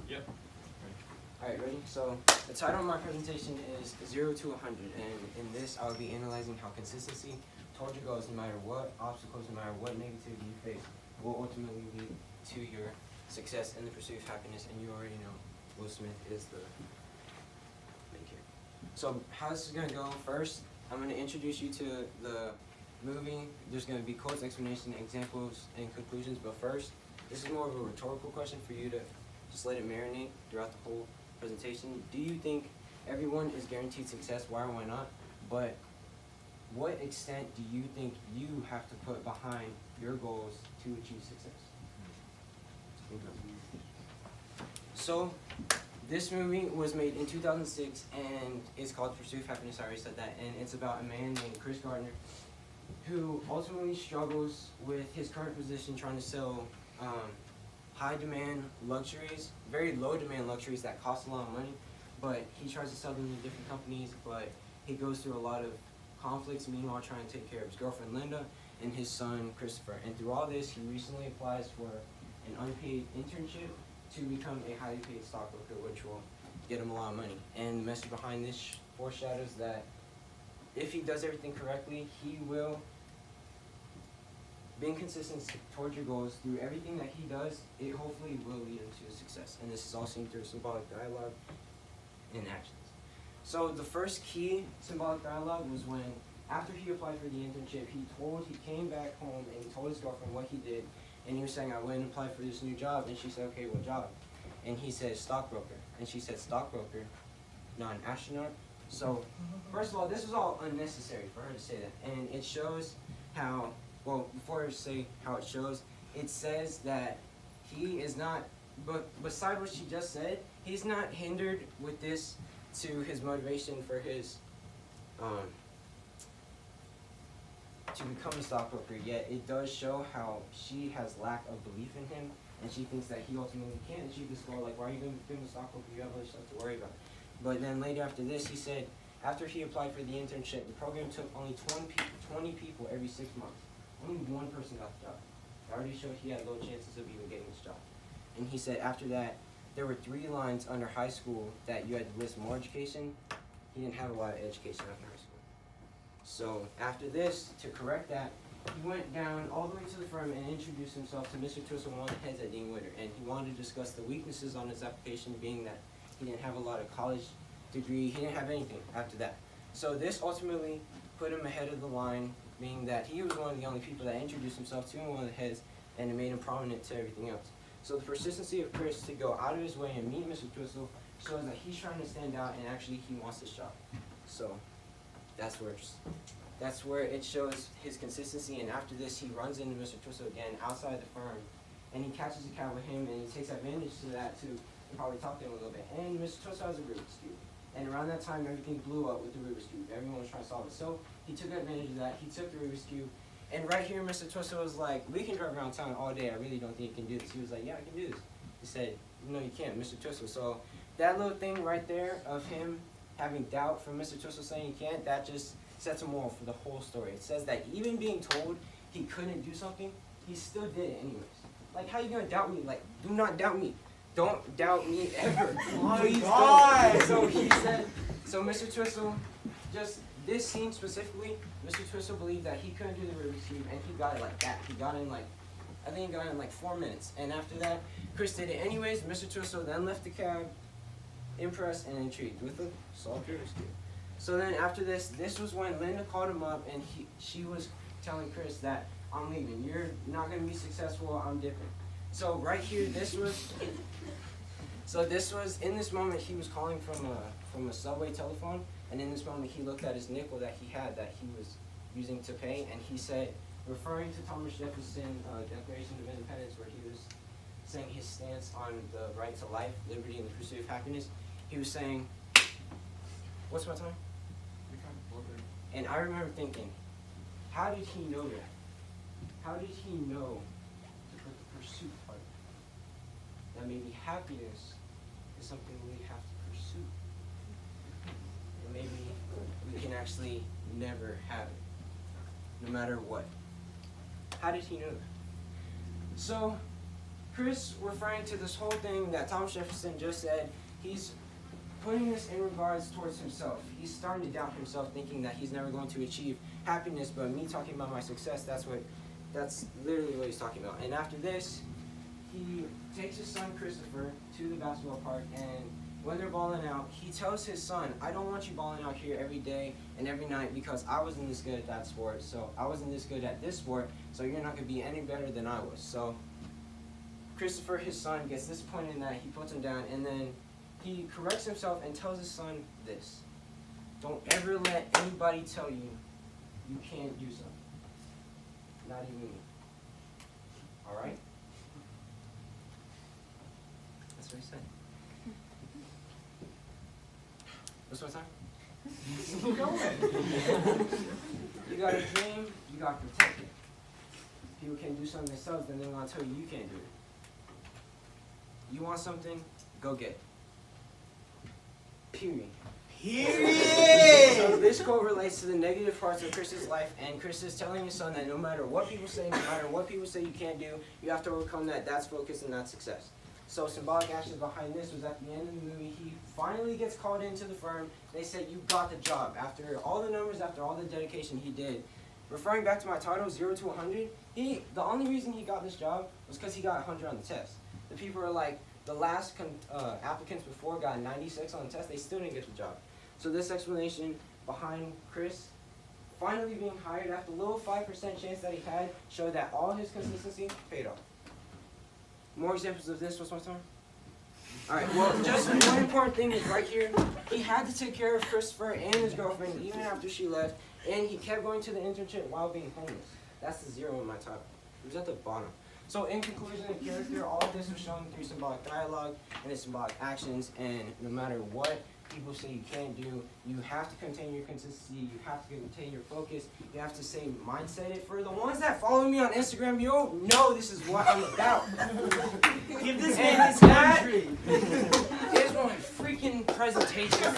Yep. Alright, ready? So, the title of my presentation is 0 to 100, and in this I'll be analyzing how consistency towards your goals, no matter what obstacles, no matter what negativity you face, will ultimately lead to your success in the pursuit of happiness. And you already know Will Smith is the main character. So, how this is going to go, first, I'm going to introduce you to the movie. There's going to be quotes, explanation, examples, and conclusions, but first, this is more of a rhetorical question for you to just let it marinate throughout the whole presentation. Do you think everyone is guaranteed success? Why or why not? But what extent do you think you have to put behind your goals to achieve success? So, this movie was made in 2006 and it's called Pursuit of Happiness. I already said that. And it's about a man named Chris Gardner who ultimately struggles with his current position trying to sell high demand luxuries, very low demand luxuries that cost a lot of money, but he tries to sell them to different companies, but he goes through a lot of conflicts, meanwhile trying to take care of his girlfriend Linda and his son Christopher. And through all this, he recently applies for an unpaid internship to become a highly paid stockbroker, which will get him a lot of money. And the message behind this foreshadows that if he does everything correctly, he will, being consistent towards your goals through everything that he does, it hopefully will lead him to success. And this is all seen through symbolic dialogue and actions. So the first key symbolic dialogue was when, after he applied for the internship, he came back home and he told his girlfriend what he did, and he was saying, I went and applied for this new job, and she said, okay, what job? And he said, stockbroker. And she said, stockbroker, not an astronaut. So, first of all, this was all unnecessary for her to say that, and it shows how, well, before I say how it shows, it says that he is not, but beside what she just said, he's not hindered with this to his motivation for his, to become a stockbroker, yet it does show how she has lack of belief in him, and she thinks that he ultimately can't achieve this goal. Like, why are you going to become a stockbroker? You have other stuff to worry about. But then later after this, he said, after he applied for the internship, the program took only 20 people every 6 months. Only one person got the job. It already showed he had low chances of even getting this job. And he said after that, there were 3 lines under high school that you had to list more education. He didn't have a lot of education after high school. So after this, to correct that, he went down all the way to the firm and introduced himself to Mr. Twistle, one of the heads at Dean Witter. And he wanted to discuss the weaknesses on his application, being that he didn't have a lot of college degree. He didn't have anything after that. So this ultimately put him ahead of the line, being that he was one of the only people that introduced himself to one of the heads, and it made him prominent to everything else. So the persistency of Chris to go out of his way and meet Mr. Twistle shows that he's trying to stand out, and actually he wants this job. So that's where it shows his consistency. And after this, he runs into Mr. Twistle again outside the firm, and he catches a cab with him, and he takes advantage to that to probably talk to him a little bit. And Mr. Twistle has a Rubik's Cube. And around that time, everything blew up with the Rubik's Cube. Everyone was trying to solve it. So he took advantage of that. He took the Rubik's Cube. And right here, Mr. Twistle was like, we can drive around town all day. I really don't think you can do this. He was like, yeah, I can do this. He said, no, you can't, Mr. Twistle. So that little thing right there of him having doubt from Mr. Twistle saying he can't, that just sets a moral for the whole story. It says that even being told he couldn't do something, he still did it anyways. Like, how you going to doubt me? Like, do not doubt me. Don't doubt me ever. Please don't. So he said, so Mr. Twistle, just this scene specifically, Mr. Twistle believed that he couldn't do the Rubik's Cube, and he got it like that. He got it in like, I think he got it in like 4 minutes. And after that, Chris did it anyways. Mr. Twistle then left the cab, impressed and intrigued with the solved Rubik's Cube. So then after this, this was when Linda called him up, and she was telling Chris that, I'm leaving. You're not going to be successful. I'm dipping. So right here, this was in this moment he was calling from a subway telephone, and in this moment he looked at his nickel that he had that he was using to pay, and he said, referring to Thomas Jefferson's Declaration of Independence, where he was saying his stance on the right to life, liberty, and the pursuit of happiness, he was saying, what's my time? And I remember thinking, how did he know that? How did he know to put the pursuit part? That maybe happiness is something we have to pursue. And maybe we can actually never have it, no matter what. How did he know that? So, Chris, referring to this whole thing that Thomas Jefferson just said, he's putting this in regards towards himself. He's starting to doubt himself, thinking that he's never going to achieve happiness, but me talking about my success, that's literally what he's talking about. And after this, he takes his son Christopher to the basketball park, and when they're balling out, he tells his son, I don't want you balling out here every day and every night because I wasn't this good at that sport, so I wasn't this good at this sport, so you're not going to be any better than I was. So Christopher, his son, gets disappointed in that. He puts him down, and then he corrects himself and tells his son this: don't ever let anybody tell you you can't do something. Not even me. Alright? That's what he said. What's my time? Keep going. You got a dream, you got to protect it. People can't do something themselves, then they're going to tell you you can't do it. You want something, go get it. Period. So this quote relates to the negative parts of Chris's life, and Chris is telling his son that no matter what people say, no matter what people say you can't do, you have to overcome that. That's focus and that's success. So symbolic actions behind this was at the end of the movie, he finally gets called into the firm. They said, you got the job. After all the numbers, after all the dedication he did. Referring back to my title, 0 to 100, the only reason he got this job was because he got 100 on the test. The people are like, the last applicants before got 96 on the test, they still didn't get the job. So this explanation behind Chris finally being hired after a little 5% chance that he had showed that all his consistency paid off. More examples of this. What's my time? Alright, well, just one important thing is right here. He had to take care of Christopher and his girlfriend even after she left, and he kept going to the internship while being homeless. That's the 0 in my title. It was at the bottom. So in conclusion and character, all of this was shown through symbolic dialogue and its symbolic actions, and no matter what people say you can't do, you have to contain your consistency, you have to contain your focus, you have to stay mindset it. For the ones that follow me on Instagram, you don't know this is what I'm about. Give this And man his that country. is my freaking presentation.